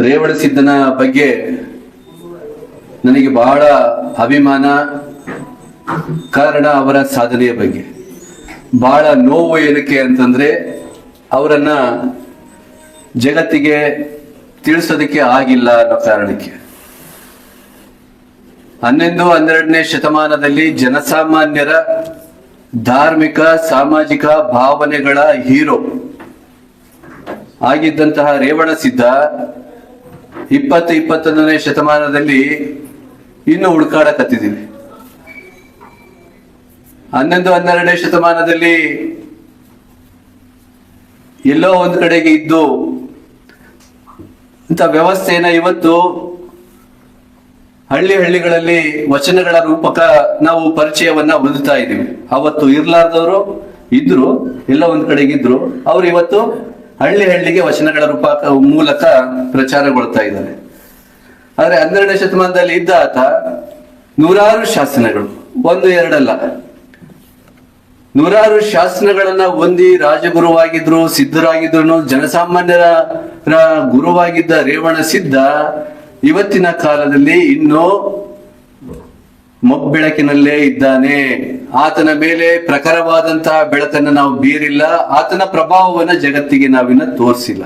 ರೇವಣಸಿದ್ದನ ಬಗ್ಗೆ ನನಗೆ ಬಹಳ ಅಭಿಮಾನ. ಕಾರಣ ಅವರ ಸಾಧನೆಯ ಬಗ್ಗೆ. ಬಹಳ ನೋವು ಏನಕ್ಕೆ ಅಂತಂದ್ರೆ ಅವರನ್ನ ಜಗತ್ತಿಗೆ ತಿಳಿಸೋದಕ್ಕೆ ಆಗಿಲ್ಲ ಅನ್ನೋ ಕಾರಣಕ್ಕೆ. 11-12ನೇ ಶತಮಾನದಲ್ಲಿ ಜನಸಾಮಾನ್ಯರ ಧಾರ್ಮಿಕ ಸಾಮಾಜಿಕ ಭಾವನೆಗಳ ಹೀರೋ ಆಗಿದ್ದಂತಹ ರೇವಣಸಿದ್ದ 20-21ನೇ ಶತಮಾನದಲ್ಲಿ ಇನ್ನು ಹುಡುಕಾಡಕತ್ತಿದ್ದೀವಿ. 11-12ನೇ ಶತಮಾನದಲ್ಲಿ ಎಲ್ಲೋ ಒಂದ್ ಕಡೆಗೆ ಇದ್ದು ಅಂತ ವ್ಯವಸ್ಥೆಯನ್ನ ಇವತ್ತು ಹಳ್ಳಿಗಳಲ್ಲಿ ವಚನಗಳ ರೂಪಕ ನಾವು ಪರಿಚಯವನ್ನ ಹೊಂದುತ್ತಾ ಇದ್ದೀವಿ. ಅವತ್ತು ಇರ್ಲಾರ್ದವರು ಇದ್ರು, ಎಲ್ಲ ಒಂದ್ ಕಡೆಗಿದ್ರು, ಅವ್ರು ಇವತ್ತು ಹಳ್ಳಿಗೆ ವಚನಗಳ ರೂಪಕ ಮೂಲಕ ಪ್ರಚಾರಗೊಳ್ತಾ ಇದ್ದಾರೆ. ಆದ್ರೆ 12ನೇ ಶತಮಾನದಲ್ಲಿ ಇದ್ದ ಆತ ನೂರಾರು ಶಾಸನಗಳು, ಒಂದು ಎರಡಲ್ಲ, ನೂರಾರು ಶಾಸನಗಳನ್ನ ಹೊಂದಿ ರಾಜಗುರುವಾಗಿದ್ರು, ಸಿದ್ಧರಾಗಿದ್ರು, ಜನಸಾಮಾನ್ಯರ ಗುರುವಾಗಿದ್ದ ರೇವಣಸಿದ್ದ ಇವತ್ತಿನ ಕಾಲದಲ್ಲಿ ಇನ್ನೂ ಮೊಬ್ಬೆಳಕಿನಲ್ಲೇ ಇದ್ದಾನೆ. ಆತನ ಮೇಲೆ ಪ್ರಖರವಾದಂತಹ ಬೆಳಕನ್ನು ನಾವು ಬೀರಿಲ್ಲ, ಆತನ ಪ್ರಭಾವವನ್ನ ಜಗತ್ತಿಗೆ ನಾವಿನ್ನ ತೋರಿಸಿಲ್ಲ.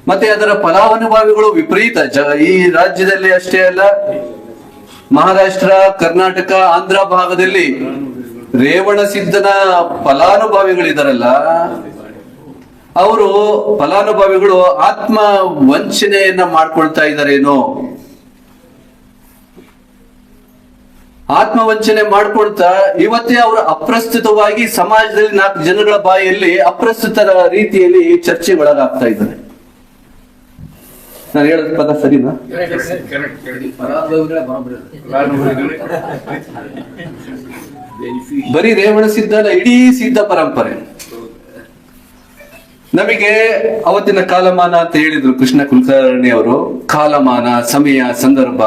ಮತ್ತೆ ಅದರ ಫಲಾನುಭವಿಗಳು ವಿಪರೀತ. ಈ ರಾಜ್ಯದಲ್ಲಿ ಅಷ್ಟೇ ಅಲ್ಲ, ಮಹಾರಾಷ್ಟ್ರ, ಕರ್ನಾಟಕ, ಆಂಧ್ರ ಭಾಗದಲ್ಲಿ ರೇವಣಸಿದ್ದನ ಫಲಾನುಭವಿಗಳಿದಾರಲ್ಲ, ಅವರು ಫಲಾನುಭವಿಗಳು ಆತ್ಮ ವಂಚನೆಯನ್ನ ಮಾಡ್ಕೊಳ್ತಾ ಇದ್ದಾರೇನೋ, ಆತ್ಮವಂಚನೆ ಮಾಡ್ಕೊಳ್ತಾ ಇವತ್ತೇ ಅವರು ಅಪ್ರಸ್ತುತವಾಗಿ ಸಮಾಜದಲ್ಲಿ 4 ಜನಗಳ ಬಾಯಲ್ಲಿ ಅಪ್ರಸ್ತುತ ರೀತಿಯಲ್ಲಿ ಚರ್ಚೆಗೊಳಗಾಗ್ತಾ ಇದ್ದಾರೆ. ನಾನು ಹೇಳೋದ್ ಪದ ಸರಿನಾ? ಬರೀ ರೇವಣಸಿದ್ದನ ಇಡೀ ಸಿದ್ಧ ಪರಂಪರೆ. ನಮಗೆ ಅವತ್ತಿನ ಕಾಲಮಾನ ಅಂತ ಹೇಳಿದ್ರು ಕೃಷ್ಣ ಕುಲಕರ್ಣಿ ಅವರು. ಕಾಲಮಾನ, ಸಮಯ, ಸಂದರ್ಭ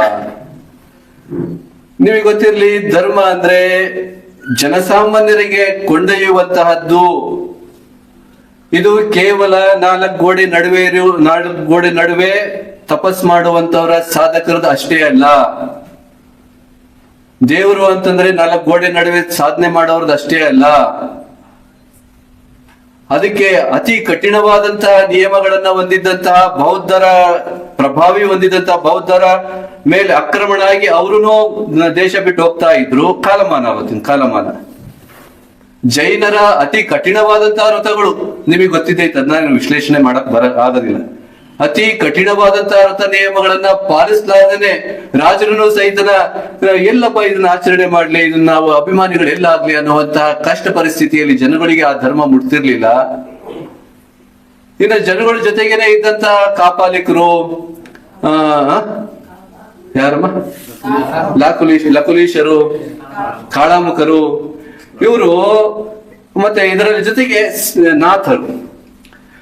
ನಿಮಗೆ ಗೊತ್ತಿರ್ಲಿ. ಧರ್ಮ ಅಂದ್ರೆ ಜನಸಾಮಾನ್ಯರಿಗೆ ಕೊಂಡೊಯ್ಯುವಂತಹದ್ದು. ಇದು ಕೇವಲ 4 ಗೋಡೆ ನಡುವೆ ತಪಸ್ ಮಾಡುವಂತವರ ಸಾಧಕರದ್ದು ಅಷ್ಟೇ ಅಲ್ಲ. ದೇವರು ಅಂತಂದ್ರೆ 4 ಗೋಡೆ ನಡುವೆ ಸಾಧನೆ ಮಾಡೋರ್ದು ಅಷ್ಟೇ ಅಲ್ಲ. ಅದಕ್ಕೆ ಅತಿ ಕಠಿಣವಾದಂತಹ ನಿಯಮಗಳನ್ನ ಹೊಂದಿದ್ದಂತಹ ಬೌದ್ಧರ ಪ್ರಭಾವಿ ಹೊಂದಿದಂತಹ ಬೌದ್ಧರ ಮೇಲೆ ಆಕ್ರಮಣ ಆಗಿ ಅವರೂ ದೇಶ ಬಿಟ್ಟು ಹೋಗ್ತಾ ಇದ್ರು. ಕಾಲಮಾನ, ಅವತ್ತಿನ ಕಾಲಮಾನ. ಜೈನರ ಅತಿ ಕಠಿಣವಾದಂತಹ ವ್ರತಗಳು ನಿಮಗೆ ಗೊತ್ತಿದೆ, ಅದನ್ನ ವಿಶ್ಲೇಷಣೆ ಮಾಡಕ್ ಆಗೋದಿಲ್ಲ. ಅತಿ ಕಠಿಣವಾದಂತಹ ವ್ರತ ನಿಯಮಗಳನ್ನ ಪಾಲಿಸಲಾರದೇನೆ ರಾಜರನ್ನು ಸಹಿತನ ಎಲ್ಲಪ್ಪ ಇದನ್ನ ಆಚರಣೆ ಮಾಡ್ಲಿ, ಇದನ್ನ ನಾವು ಅಭಿಮಾನಿಗಳು ಎಲ್ಲ ಆಗ್ಲಿ ಅನ್ನುವಂತಹ ಕಷ್ಟ ಪರಿಸ್ಥಿತಿಯಲ್ಲಿ ಜನಗಳಿಗೆ ಆ ಧರ್ಮ ಮುಟ್ತಿರ್ಲಿಲ್ಲ. ಇನ್ನು ಜನಗಳ ಜೊತೆಗೇನೆ ಇದ್ದಂತಹ ಕಾಪಾಲಿಕರು, ಯಾರಮ್ಮ, ಲಕುಲೀಶರು, ಕಾಳಾಮುಖರು, ಇವರು, ಮತ್ತೆ ಇದರ ಜೊತೆಗೆ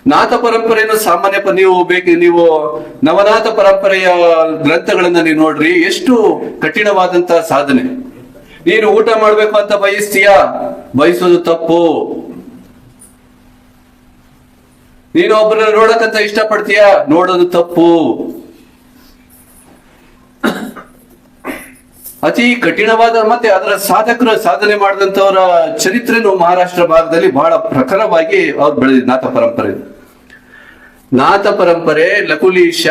ನಾಥ ಪರಂಪರೆಯನ್ನು ಸಾಮಾನ್ಯ ನೀವು ನವನಾಥ ಪರಂಪರೆಯ ಗ್ರಂಥಗಳನ್ನ ನೀವು ನೋಡ್ರಿ, ಎಷ್ಟು ಕಠಿಣವಾದಂತಹ ಸಾಧನೆ. ನೀನು ಊಟ ಮಾಡ್ಬೇಕು ಅಂತ ಬಯಸ್ತೀಯಾ? ಬಯಸೋದು ತಪ್ಪು. ನೀನು ಒಬ್ಬರನ್ನ ನೋಡಕ್ಕಂತ ಇಷ್ಟಪಡ್ತೀಯಾ? ನೋಡೋದು ತಪ್ಪು. ಅತಿ ಕಠಿಣವಾದ, ಮತ್ತೆ ಅದರ ಸಾಧಕರು ಸಾಧನೆ ಮಾಡಿದಂತವರ ಚರಿತ್ರೆನು ಮಹಾರಾಷ್ಟ್ರ ಭಾಗದಲ್ಲಿ ಬಹಳ ಪ್ರಖರವಾಗಿ ಅವ್ರು ಬೆಳೆದಿದ್ದು. ನಾಥ ಪರಂಪರೆ, ಲಕುಲೀಶ,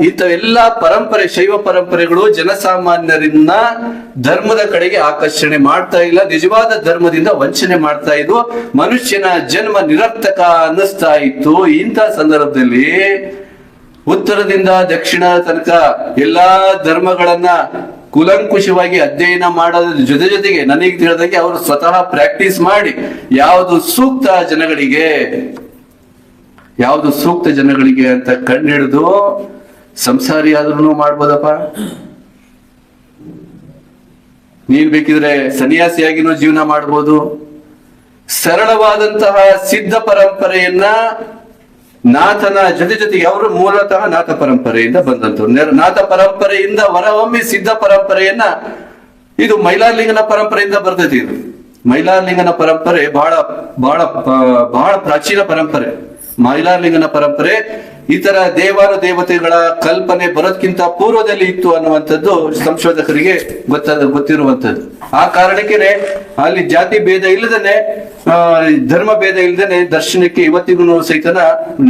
ಇಂಥವೆಲ್ಲ ಪರಂಪರೆ, ಶೈವ ಪರಂಪರೆಗಳು ಜನಸಾಮಾನ್ಯರನ್ನ ಧರ್ಮದ ಕಡೆಗೆ ಆಕರ್ಷಣೆ ಮಾಡ್ತಾ ಇಲ್ಲ, ನಿಜವಾದ ಧರ್ಮದಿಂದ ವಂಚನೆ ಮಾಡ್ತಾ ಇದ್ವು. ಮನುಷ್ಯನ ಜನ್ಮ ನಿರರ್ಥಕ ಅನ್ನಿಸ್ತಾ ಇತ್ತು. ಇಂಥ ಸಂದರ್ಭದಲ್ಲಿ ಉತ್ತರದಿಂದ ದಕ್ಷಿಣ ತನಕ ಎಲ್ಲಾ ಧರ್ಮಗಳನ್ನ ಕೂಲಂಕುಷವಾಗಿ ಅಧ್ಯಯನ ಮಾಡೋದ್ರ ಜೊತೆಗೆ ನನಗೆ ತಿಳಿದಂಗೆ ಅವರು ಸ್ವತಃ ಪ್ರಾಕ್ಟೀಸ್ ಮಾಡಿ ಯಾವುದು ಸೂಕ್ತ ಜನಗಳಿಗೆ ಅಂತ ಕಂಡಿಡಿದು ಸಂಸಾರಿ ಆದ್ರೂ ಮಾಡ್ಬೋದಪ್ಪ. ನೀನ್ ಬೇಕಿದ್ರೆ ಸನ್ಯಾಸಿಯಾಗಿನೂ ಜೀವನ ಮಾಡ್ಬೋದು. ಸರಳವಾದಂತಹ ಸಿದ್ಧ ಪರಂಪರೆಯನ್ನ ನಾಥನ ಜೊತೆಗೆ ಅವರು ಮೂಲತಃ ನಾಥ ಪರಂಪರೆಯಿಂದ ಬಂದಂತವ್ರು. ನಾಥ ಪರಂಪರೆಯಿಂದ ಹೊರಹೊಮ್ಮಿ ಸಿದ್ಧ ಪರಂಪರೆಯನ್ನ, ಇದು ಮೈಲಾರಲಿಂಗನ ಪರಂಪರೆಯಿಂದ ಬರ್ತೈತಿ. ಇದು ಮೈಲಾರಲಿಂಗನ ಪರಂಪರೆ ಬಹಳ ಬಹಳ ಬಹಳ ಪ್ರಾಚೀನ ಪರಂಪರೆ. ಮೈಲಾರಲಿಂಗನ ಪರಂಪರೆ ಇತರ ದೇವಾನು ದೇವತೆಗಳ ಕಲ್ಪನೆ ಬರೋದಕ್ಕಿಂತ ಪೂರ್ವದಲ್ಲಿ ಇತ್ತು ಅನ್ನುವಂಥದ್ದು ಸಂಶೋಧಕರಿಗೆ ಗೊತ್ತಿರುವಂತದ್ದು. ಆ ಕಾರಣಕ್ಕೆ ಅಲ್ಲಿ ಜಾತಿ ಭೇದ ಇಲ್ಲದೇನೆ ಧರ್ಮ ಭೇದ ಇಲ್ಲದೇನೆ ದರ್ಶನಕ್ಕೆ ಇವತ್ತಿಗೂ ಸಹಿತನ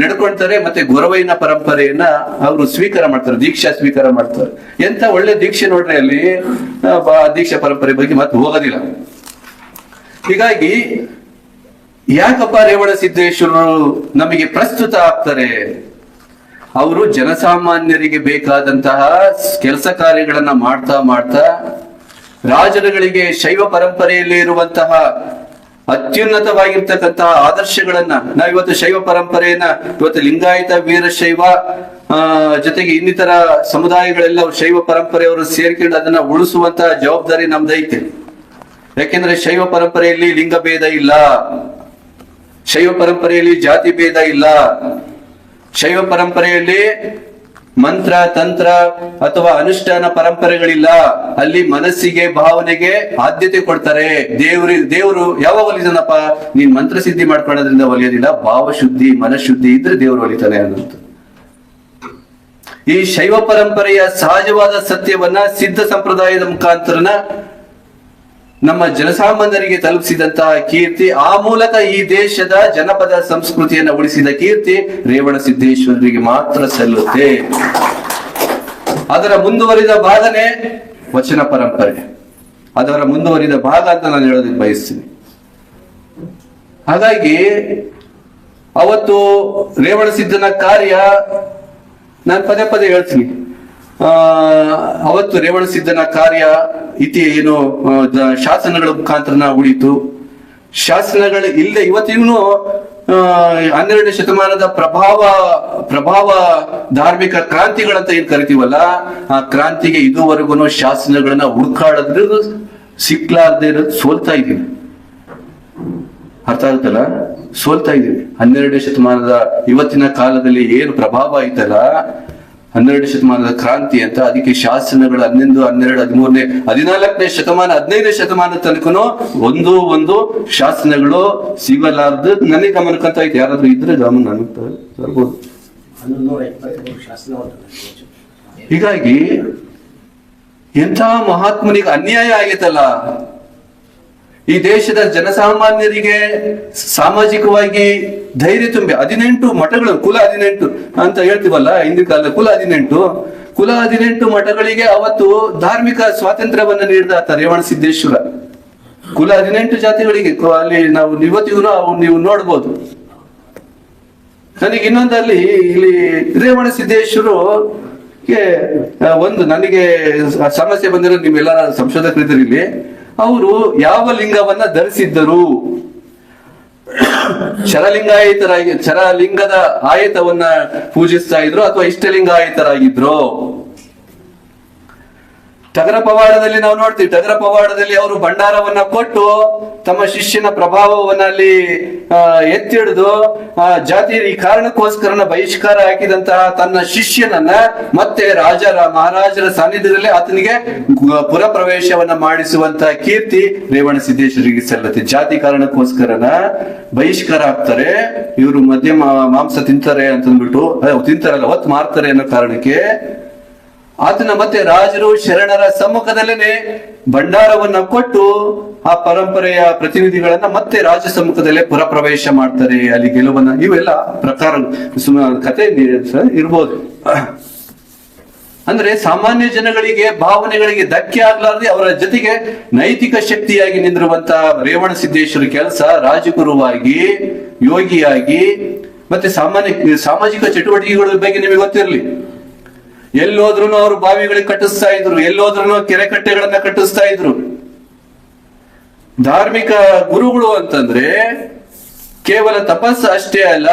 ನಡ್ಕೊಳ್ತಾರೆ. ಮತ್ತೆ ಗೊರವೈನ ಪರಂಪರೆಯನ್ನ ಅವರು ಸ್ವೀಕಾರ ಮಾಡ್ತಾರೆ, ದೀಕ್ಷಾ ಸ್ವೀಕಾರ ಮಾಡ್ತಾರೆ. ಎಂತ ಒಳ್ಳೆ ದೀಕ್ಷೆ ನೋಡ್ರಿ ಅಲ್ಲಿ. ದೀಕ್ಷಾ ಪರಂಪರೆ ಬಗ್ಗೆ ಮತ್ತೆ ಹೋಗೋದಿಲ್ಲ. ಹೀಗಾಗಿ ಯಾಕಪ್ಪ ರೇವಣ ಸಿದ್ದೇಶ್ವರರು ನಮಗೆ ಪ್ರಸ್ತುತ ಆಗ್ತಾರೆ? ಅವರು ಜನಸಾಮಾನ್ಯರಿಗೆ ಬೇಕಾದಂತಹ ಕೆಲಸ ಕಾರ್ಯಗಳನ್ನ ಮಾಡ್ತಾ ಮಾಡ್ತಾ ರಾಜರುಗಳಿಗೆ ಶೈವ ಪರಂಪರೆಯಲ್ಲಿ ಇರುವಂತಹ ಅತ್ಯುನ್ನತವಾಗಿರ್ತಕ್ಕಂತಹ ಆದರ್ಶಗಳನ್ನ ನಾವಿವತ್ತು ಶೈವ ಪರಂಪರೆಯನ್ನ ಇವತ್ತು ಲಿಂಗಾಯತ ವೀರಶೈವ ಜೊತೆಗೆ ಇನ್ನಿತರ ಸಮುದಾಯಗಳೆಲ್ಲ ಶೈವ ಪರಂಪರೆಯವರು ಸೇರ್ಕೊಂಡು ಅದನ್ನ ಉಳಿಸುವಂತಹ ಜವಾಬ್ದಾರಿ ನಮ್ದೈತೆ. ಯಾಕೆಂದ್ರೆ ಶೈವ ಪರಂಪರೆಯಲ್ಲಿ ಲಿಂಗ ಭೇದ ಇಲ್ಲ, ಶೈವ ಪರಂಪರೆಯಲ್ಲಿ ಜಾತಿ ಭೇದ ಇಲ್ಲ, ಶೈವ ಪರಂಪರೆಯಲ್ಲಿ ಮಂತ್ರ ತಂತ್ರ ಅಥವಾ ಅನುಷ್ಠಾನ ಪರಂಪರೆಗಳಿಲ್ಲ. ಅಲ್ಲಿ ಮನಸ್ಸಿಗೆ ಭಾವನೆಗೆ ಆದ್ಯತೆ ಕೊಡ್ತಾರೆ. ದೇವರು ಯಾವಾಗ ಒಲಿತಾನಪ್ಪ? ನೀನ್ ಮಂತ್ರ ಸಿದ್ಧಿ ಮಾಡ್ಕೊಳ್ಳೋದ್ರಿಂದ ಒಲಿಯೋದಿಲ್ಲ, ಭಾವಶುದ್ಧಿ ಮನಃಶುದ್ಧಿ ಇದ್ರೆ ದೇವರು ಒಲಿತಾನೆ ಅನ್ನೋದು. ಈ ಶೈವ ಪರಂಪರೆಯ ಸಹಜವಾದ ಸತ್ಯವನ್ನ ಸಿದ್ಧ ಸಂಪ್ರದಾಯದ ಮುಖಾಂತರನ ನಮ್ಮ ಜನಸಾಮಾನ್ಯರಿಗೆ ತಲುಪಿಸಿದಂತಹ ಕೀರ್ತಿ, ಆ ಮೂಲಕ ಈ ದೇಶದ ಜನಪದ ಸಂಸ್ಕೃತಿಯನ್ನು ಉಳಿಸಿದ ಕೀರ್ತಿ ರೇವಣ ಸಿದ್ದೇಶ್ವರರಿಗೆ ಮಾತ್ರ ಸಲ್ಲುತ್ತೆ. ಅದರ ಮುಂದುವರಿದ ಭಾಗನೇ ವಚನ ಪರಂಪರೆ. ಅದರ ಮುಂದುವರಿದ ಭಾಗ ಅಂತ ನಾನು ಹೇಳೋದಕ್ಕೆ ಬಯಸ್ತೀನಿ. ಹಾಗಾಗಿ ಅವತ್ತು ರೇವಣ ಸಿದ್ದನ ಕಾರ್ಯ ನಾನು ಪದೇ ಪದೇ ಹೇಳ್ತೀನಿ. ಅವತ್ತು ರೇವಣ ಸಿದ್ದನ ಕಾರ್ಯ ಏನು ಶಾಸನಗಳ ಮುಖಾಂತರ ಉಳಿತು. ಶಾಸನಗಳು ಇಲ್ಲದೆ ಇವತ್ತಿಗೂ 12ನೇ ಶತಮಾನದ ಪ್ರಭಾವ ಧಾರ್ಮಿಕ ಕ್ರಾಂತಿಗಳಂತ ಏನ್ ಕರಿತೀವಲ್ಲ, ಆ ಕ್ರಾಂತಿಗೆ ಇದುವರೆಗೂ ಶಾಸನಗಳನ್ನ ಹುಡುಕಾಡಿದ್ರು ಸಿಕ್ಲಾರ್ದೇ ಇರೋದು ಸೋಲ್ತಾ ಇದೀವಿ. ಅರ್ಥ ಆಗುತ್ತಲ್ಲ? ಸೋಲ್ತಾ ಇದೀವಿ. 12ನೇ ಶತಮಾನದ ಇವತ್ತಿನ ಕಾಲದಲ್ಲಿ ಏನು ಪ್ರಭಾವ ಐತಲ್ಲ, 12ನೇ ಶತಮಾನದ ಕ್ರಾಂತಿ ಅಂತ, ಅದಕ್ಕೆ ಶಾಸನಗಳು 11, 12, 13ನೇ 14ನೇ ಶತಮಾನ 15ನೇ ಶತಮಾನ ತನಕನು ಒಂದು ಶಾಸನಗಳು ಸಿಗಲಾರ್ದು ನನಗೆ ಗಮನಕ್ಕಂತ ಐತೆ. ಯಾರಾದ್ರೂ ಇದ್ರೆ ಗಮನ ತರ್ಬೋದು. ಹೀಗಾಗಿ ಎಂಥ ಮಹಾತ್ಮನಿಗೆ ಅನ್ಯಾಯ ಆಗೈತಲ್ಲ. ಈ ದೇಶದ ಜನಸಾಮಾನ್ಯರಿಗೆ ಸಾಮಾಜಿಕವಾಗಿ ಧೈರ್ಯ ತುಂಬಿ 18 ಮಠಗಳು, ಕುಲ 18 ಅಂತ ಹೇಳ್ತೀವಲ್ಲ ಹಿಂದಿನ ಕಾಲ, ಕುಲ 18 ಮಠಗಳಿಗೆ ಅವತ್ತು ಧಾರ್ಮಿಕ ಸ್ವಾತಂತ್ರ್ಯವನ್ನ ನೀಡಿದ ರೇವಣ ಸಿದ್ದೇಶ್ವರ. ಕುಲ 18 ಜಾತಿಗಳಿಗೆ ಅಲ್ಲಿ ನಾವು ಇವತ್ತಿಗೂ ನೀವು ನೋಡ್ಬೋದು. ನನಗೆ ಇನ್ನೊಂದಲ್ಲಿ ಇಲ್ಲಿ ರೇವಣ ಸಿದ್ದೇಶ್ವರು ಒಂದು ನನಗೆ ಸಮಸ್ಯೆ ಬಂದಿರೋ, ನಿಮ್ಮೆಲ್ಲ ಸಂಶೋಧಕರಿದ್ದರು ಇಲ್ಲಿ, ಅವರು ಯಾವ ಲಿಂಗವನ್ನ ಧರಿಸಿದ್ದರು? ಚರಲಿಂಗದ ಆಯತವನ್ನ ಪೂಜಿಸ್ತಾ ಇದ್ರು ಅಥವಾ ಇಷ್ಟಲಿಂಗ ಆಯತರಾಗಿದ್ರು? ಟಗರ ಪವಾಡದಲ್ಲಿ ನಾವು ನೋಡ್ತೀವಿ. ಟಗರ ಪವಾಡದಲ್ಲಿ ಅವರು ಭಂಡಾರವನ್ನ ಕೊಟ್ಟು ತಮ್ಮ ಶಿಷ್ಯನ ಪ್ರಭಾವವನ್ನ ಅಲ್ಲಿ ಎತ್ತಿ ಹಿಡಿದು ಜಾತಿ ಈ ಕಾರಣಕ್ಕೋಸ್ಕರ ಬಹಿಷ್ಕಾರ ಹಾಕಿದಂತಹ ತನ್ನ ಶಿಷ್ಯನನ್ನ ಮತ್ತೆ ಮಹಾರಾಜರ ಸಾನ್ನಿಧ್ಯದಲ್ಲಿ ಆತನಿಗೆ ಪುರ ಪ್ರವೇಶವನ್ನ ಮಾಡಿಸುವಂತಹ ಕೀರ್ತಿ ರೇವಣ ಸಿದ್ದೇಶ್ವರಿಗೆ ಸಲ್ಲತ್ತೆ. ಜಾತಿ ಕಾರಣಕ್ಕೋಸ್ಕರನ ಬಹಿಷ್ಕಾರ ಆಗ್ತಾರೆ. ಇವರು ಮದ್ಯ ಮಾಂಸ ತಿಂತಾರೆ ಅಂತಂದ್ಬಿಟ್ಟು, ತಿಂತಾರಲ್ಲ ಹೊತ್ತು ಮಾರ್ತಾರೆ ಅನ್ನೋ ಕಾರಣಕ್ಕೆ ಆತನ ಮತ್ತೆ ರಾಜರು ಶರಣರ ಸಮ್ಮುಖದಲ್ಲೇನೆ ಭಂಡಾರವನ್ನ ಕೊಟ್ಟು ಆ ಪರಂಪರೆಯ ಪ್ರತಿನಿಧಿಗಳನ್ನ ಮತ್ತೆ ರಾಜ ಸಮ್ಮುಖದಲ್ಲೇ ಪುರಪ್ರವೇಶ ಮಾಡ್ತಾರೆ. ಅಲ್ಲಿ ಗೆಲುವನ್ನ, ಇವೆಲ್ಲ ಪ್ರಕಾರ ಕಥೆ ಇರ್ಬೋದು. ಅಂದ್ರೆ ಸಾಮಾನ್ಯ ಜನಗಳಿಗೆ ಭಾವನೆಗಳಿಗೆ ಧಕ್ಕೆ ಆಗ್ಲಾರ್ದೆ ಅವರ ಜೊತೆಗೆ ನೈತಿಕ ಶಕ್ತಿಯಾಗಿ ನಿಂದಿರುವಂತ ರೇವಣ ಸಿದ್ದೇಶ್ವರ ಕೆಲಸ ರಾಜಗುರುವಾಗಿ, ಯೋಗಿಯಾಗಿ, ಮತ್ತೆ ಸಾಮಾಜಿಕ ಚಟುವಟಿಕೆಗಳ ಬಗ್ಗೆ ನಿಮಗೆ ಗೊತ್ತಿರಲಿ. ಎಲ್ಲೋದ್ರೂ ಅವರು ಬಾವಿಗಳಿಗೆ ಕಟ್ಟಿಸ್ತಾ ಇದ್ರು, ಎಲ್ಲೋದ್ರೂ ಕೆರೆ ಕಟ್ಟೆಗಳನ್ನ ಕಟ್ಟಿಸ್ತಾ ಇದ್ರು. ಧಾರ್ಮಿಕ ಗುರುಗಳು ಅಂತಂದ್ರೆ ಕೇವಲ ತಪಸ್ಸು ಅಷ್ಟೇ ಅಲ್ಲ,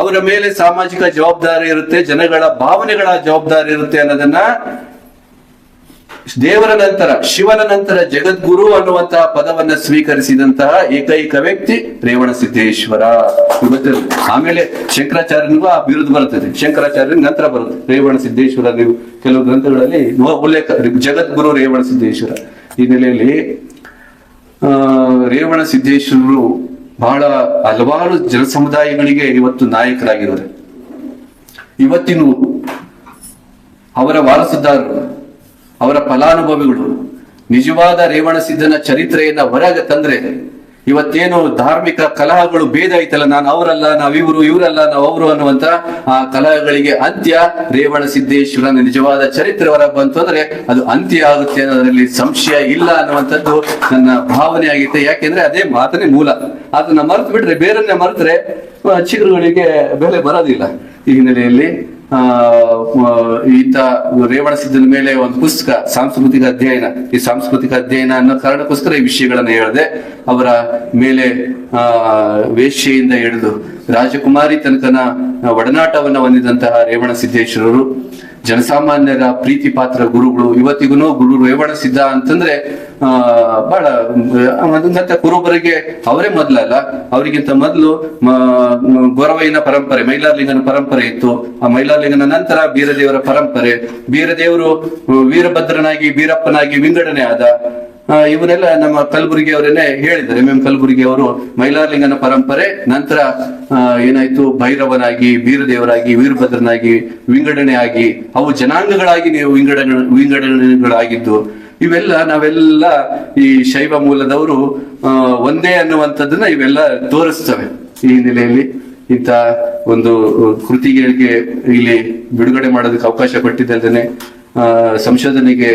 ಅವರ ಮೇಲೆ ಸಾಮಾಜಿಕ ಜವಾಬ್ದಾರಿ ಇರುತ್ತೆ, ಜನಗಳ ಭಾವನೆಗಳ ಜವಾಬ್ದಾರಿ ಇರುತ್ತೆ ಅನ್ನೋದನ್ನ ದೇವರ ನಂತರ, ಶಿವನ ನಂತರ ಜಗದ್ಗುರು ಅನ್ನುವಂತಹ ಪದವನ್ನ ಸ್ವೀಕರಿಸಿದಂತಹ ಏಕೈಕ ವ್ಯಕ್ತಿ ರೇವಣ ಸಿದ್ದೇಶ್ವರ. ಆಮೇಲೆ ಶಂಕರಾಚಾರ್ಯನಿಗೂ ಆ ಬಿರುದು ಬರುತ್ತದೆ. ಶಂಕರಾಚಾರ್ಯ ನಂತರ ಬರುತ್ತೆ ರೇವಣ ಸಿದ್ದೇಶ್ವರ. ನೀವು ಕೆಲವು ಗ್ರಂಥಗಳಲ್ಲಿ ಉಲ್ಲೇಖ, ಜಗದ್ಗುರು ರೇವಣ ಸಿದ್ದೇಶ್ವರ. ಈ ನೆಲೆಯಲ್ಲಿ ರೇವಣ ಸಿದ್ದೇಶ್ವರರು ಬಹಳ ಹಲವಾರು ಜನ ಸಮುದಾಯಗಳಿಗೆ ಇವತ್ತು ನಾಯಕರಾಗಿದ್ದಾರೆ. ಇವತ್ತಿನ ಅವರ ವಾರಸುದಾರರು, ಅವರ ಫಲಾನುಭವಿಗಳು ನಿಜವಾದ ರೇವಣಸಿದ್ದನ ಚರಿತ್ರೆಯನ್ನ ಹೊರಗೆ ತಂದ್ರೆ ಇವತ್ತೇನು ಧಾರ್ಮಿಕ ಕಲಹಗಳು ಭೇದ ಐತಲ್ಲ, ನಾನು ಅವರಲ್ಲ, ನಾವಿವರು, ಇವರಲ್ಲ, ನಾವು ಅವರು ಅನ್ನುವಂತ ಆ ಕಲಹಗಳಿಗೆ ಅಂತ್ಯ ರೇವಣಸಿದ್ದೇಶ್ವರನ ನಿಜವಾದ ಚರಿತ್ರೆ ಹೊರಗೆ ಬಂತು ಅಂದ್ರೆ ಅದು ಅಂತ್ಯ ಆಗುತ್ತೆ ಅನ್ನೋದ್ರಲ್ಲಿ ಸಂಶಯ ಇಲ್ಲ ಅನ್ನುವಂಥದ್ದು ನನ್ನ ಭಾವನೆ ಆಗಿತ್ತೆ. ಯಾಕೆಂದ್ರೆ ಅದೇ ಮಾತನೇ ಮೂಲ. ಅದನ್ನ ಮರೆತು ಬಿಟ್ರೆ, ಬೇರನ್ನೇ ಮರೆತರೆ ಚಿಗುರುಗಳಿಗೆ ಬೆಲೆ ಬರೋದಿಲ್ಲ. ಈ ಹಿನ್ನೆಲೆಯಲ್ಲಿ ಈತ ರೇವಣಸಿದ್ದನ ಮೇಲೆ ಒಂದು ಪುಸ್ತಕ, ಸಾಂಸ್ಕೃತಿಕ ಅಧ್ಯಯನ, ಈ ಸಾಂಸ್ಕೃತಿಕ ಅಧ್ಯಯನ ಅನ್ನೋ ಕಾರಣಕ್ಕೋಸ್ಕರ ಈ ವಿಷಯಗಳನ್ನ ಹೇಳಿದೆ. ಅವರ ಮೇಲೆ ವೇಶ್ಯೆಯಿಂದ ಹಿಡಿದು ರಾಜಕುಮಾರಿ ತನಕನ ಒಡನಾಟವನ್ನ ಹೊಂದಿದಂತಹ ರೇವಣಸಿದ್ದೇಶ್ವರರು ಜನಸಾಮಾನ್ಯರ ಪ್ರೀತಿ ಪಾತ್ರ ಗುರುಗಳು. ಇವತ್ತಿಗೂ ಗುರು ರೇವಣಸಿದ್ದ ಅಂತಂದ್ರೆ ಬಹಳ ಮತ್ತೆ ಕುರುಬರಿಗೆ ಅವರೇ ಮೊದಲಲ್ಲ, ಅವರಿಗಿಂತ ಮೊದಲು ಗೊರವಯ್ಯನ ಪರಂಪರೆ, ಮೈಲಾರಲಿಂಗನ ಪರಂಪರೆ ಇತ್ತು. ಆ ಮೈಲಾರಲಿಂಗನ ನಂತರ ಬೀರದೇವರ ಪರಂಪರೆ, ಬೀರದೇವರು ವೀರಭದ್ರನಾಗಿ ಬೀರಪ್ಪನಾಗಿ ವಿಂಗಡಣೆ ಆದ. ಇವನ್ನೆಲ್ಲ ನಮ್ಮ ಕಲಬುರಗಿ ಅವರೇನೆ ಹೇಳಿದ್ದಾರೆ. ಎಂ ಕಲಬುರಗಿ ಅವರು ಮೈಲಾರಲಿಂಗನ ಪರಂಪರೆ ನಂತರ ಏನಾಯ್ತು, ಭೈರವನಾಗಿ, ಬೀರದೇವರಾಗಿ, ವೀರಭದ್ರನಾಗಿ ವಿಂಗಡಣೆ ಆಗಿ ಅವು ಜನಾಂಗಗಳಾಗಿ ನೀವು ವಿಂಗಡಣೆಗಳಾಗಿದ್ದು. ಇವೆಲ್ಲ ನಾವೆಲ್ಲ ಈ ಶೈವ ಮೂಲದವರು ಒಂದೇ ಅನ್ನುವಂಥದ್ದನ್ನ ಇವೆಲ್ಲ ತೋರಿಸ್ತವೆ. ಈ ಹಿನ್ನೆಲೆಯಲ್ಲಿ ಇಂಥ ಒಂದು ಕೃತಿಗಳಿಗೆ ಇಲ್ಲಿ ಬಿಡುಗಡೆ ಮಾಡೋದಕ್ಕೆ ಅವಕಾಶ ಕೊಟ್ಟಿದ್ದಲ್ದೇನೆ ಸಂಶೋಧನೆಗೆ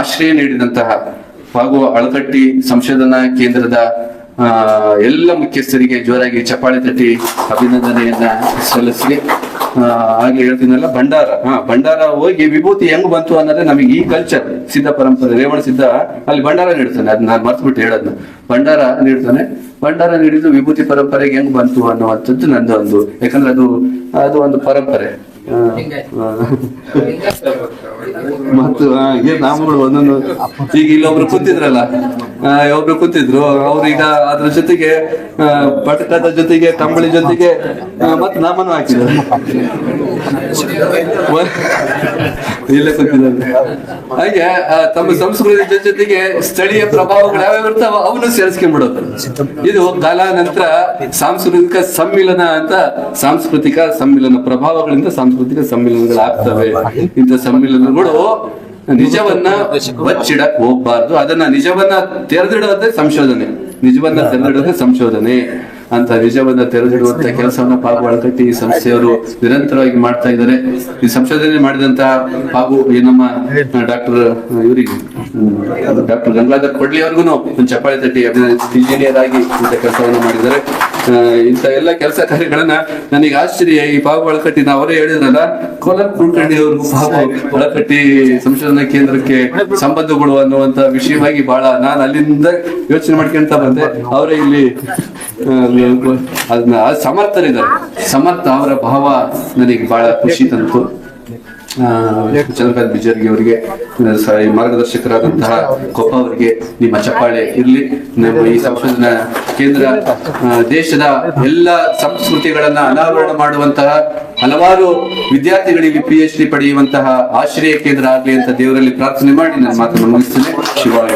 ಆಶ್ರಯ ನೀಡಿದಂತಹ ಹಾಗೂ ಅಳಕಟ್ಟಿ ಸಂಶೋಧನಾ ಕೇಂದ್ರದ ಎಲ್ಲ ಮುಖ್ಯಸ್ಥರಿಗೆ ಜೋರಾಗಿ ಚಪ್ಪಾಳೆ ತಟ್ಟಿ ಅಭಿನಂದನೆಯನ್ನ ಸಲ್ಲಿಸಿ ಹಾಗೆ ಹೇಳ್ತೀನಲ್ಲ, ಭಂಡಾರ ಹೋಗಿ ವಿಭೂತಿ ಹೆಂಗ್ ಬಂತು ಅನ್ನೋದೇ ನಮಗೆ ಈ ಕಲ್ಚರ್. ಸಿದ್ಧ ಪರಂಪರೆ ರೇವಣ ಸಿದ್ಧ ಅಲ್ಲಿ ಭಂಡಾರ ನೀಡ್ತಾನೆ, ಅದನ್ನ ನಾನು ಮರ್ತು ಬಿಟ್ಟು ಹೇಳೋದನ್ನ. ಭಂಡಾರ ನೀಡಿದ್ದು ವಿಭೂತಿ ಪರಂಪರೆಗೆ ಹೆಂಗ್ ಬಂತು ಅನ್ನುವಂಥದ್ದು ನಂದು ಒಂದು, ಯಾಕಂದ್ರೆ ಅದು ಒಂದು ಪರಂಪರೆ. ಮತ್ತು ನಾಮಗಳು ಒಂದೊಂದು, ಈಗ ಇಲ್ಲೊಬ್ರು ಕೂತಿದ್ರಲ್ಲ, ಒಬ್ರು ಕೂತಿದ್ರು, ಅವ್ರೀಗ ಅದ್ರ ಜೊತೆಗೆ ಪಟಕದ ಜೊತೆಗೆ ಕಂಬಳಿ ಜೊತೆಗೆ ಮತ್ತೆ ನಾಮನು ಹಾಕಿದ್ರು. ಇಲ್ಲೇ ಕೂತಿದ್ದಾರೆ. ಹಾಗೆ ತಮ್ಮ ಸಂಸ್ಕೃತಿ ಜೊತೆಗೆ ಸ್ಥಳೀಯ ಪ್ರಭಾವಗಳು ಯಾವ್ಯಾವ ಇರ್ತಾವ ಅವನು ಸೇರಿಸ್ಕೊಂಡ್ಬಿಡೋದು. ಇದು ಕಾಲಾನಂತರ ಸಾಂಸ್ಕೃತಿಕ ಸಮ್ಮಿಲನ ಅಂತ, ಸಾಂಸ್ಕೃತಿಕ ಸಮ್ಮಿಲನ ಪ್ರಭಾವಗಳಿಂದ ಸಾಂಸ್ಕೃತಿಕ ಸಮ್ಮಿಲನಗಳಾಗ್ತವೆ. ಇಂಥ ಸಮ್ಮಿಲನಗಳು ನಿಜವನ್ನ ಬಚ್ಚಿಡಕ್ ಹೋಗ್ಬಾರ್ದು, ಅದನ್ನ ನಿಜವನ್ನ ತೆರೆದಿಡೋದೇ ಸಂಶೋಧನೆ, ನಿಜವನ್ನ ತೆರೆದಿಡೋದೇ ಸಂಶೋಧನೆ ಅಂತ. ನಿಜವನ್ನ ತೆರೆದಿಡುವಂತ ಕೆಲಸವನ್ನ ಪಾಗು ಅಳಕಟ್ಟಿ ಸಂಸ್ಥೆಯವರು ನಿರಂತರವಾಗಿ ಮಾಡ್ತಾ ಇದ್ದಾರೆ. ಈ ಸಂಶೋಧನೆ ಮಾಡಿದಂತಹ ಪಾಗು ನಮ್ಮ ಡಾಕ್ಟರ್ ಗಂಗಾಧರ್ ಕೊಡ್ಲಿ ಅವ್ರಿಗೂ ಒಂದು ಚಪ್ಪಾಳೆ ತಟ್ಟಿ ಇಂಜಿನಿಯರ್ ಆಗಿ ಇಂಥ ಕೆಲಸವನ್ನ ಮಾಡಿದ್ದಾರೆ. ಇಂಥ ಎಲ್ಲ ಕೆಲಸ ಕಾರ್ಯಗಳನ್ನ ನನಗೆ ಆಶ್ಚರ್ಯ. ಈ ಪಾಗು ಅಳಕಟ್ಟಿ ಅವರೇ ಹೇಳಿದ್ರಲ್ಲ, ಕೋಲಾರ ಕುಲಕರ್ಣಿ ಅವ್ರಿಗೂ ಪಾಗು ಅಳಕಟ್ಟಿ ಸಂಶೋಧನಾ ಕೇಂದ್ರಕ್ಕೆ ಸಂಬಂಧಗಳು ಅನ್ನುವಂತ ವಿಷಯವಾಗಿ ಬಹಳ ನಾನು ಅಲ್ಲಿಂದ ಯೋಚನೆ ಮಾಡ್ಕೊಂತ ಬಂದೆ. ಅವರೇ ಇಲ್ಲಿ ಅದನ್ನ ಸಮರ್ಥರಿದ್ದಾರೆ. ಸಮರ್ಥ ಅವರ ಭಾವ ನನಗೆ ಬಹಳ ಖುಷಿ ತಂತು. ಚಂದ್ರಕಾಂತ್ ಬಿಜರ್ಗಿ ಅವರಿಗೆ, ಮಾರ್ಗದರ್ಶಕರಾದಂತಹ ಕೊಪ್ಪ ಅವರಿಗೆ ನಿಮ್ಮ ಚಪ್ಪಾಳೆ ಇರ್ಲಿ. ನಮ್ಮ ಈ ಸಂಶೋಧನಾ ಕೇಂದ್ರ ದೇಶದ ಎಲ್ಲ ಸಂಸ್ಕೃತಿಗಳನ್ನ ಅನಾವರಣ ಮಾಡುವಂತಹ ಹಲವಾರು ವಿದ್ಯಾರ್ಥಿಗಳಿಗೆ PhD ಪಡೆಯುವಂತಹ ಆಶ್ರಯ ಕೇಂದ್ರ ಆಗ್ಲಿ ಅಂತ ದೇವರಲ್ಲಿ ಪ್ರಾರ್ಥನೆ ಮಾಡಿ ನನ್ನ ಮಾತನ್ನು ಮುಗಿಸ್ತೇನೆ. ಶಿವಾಯ.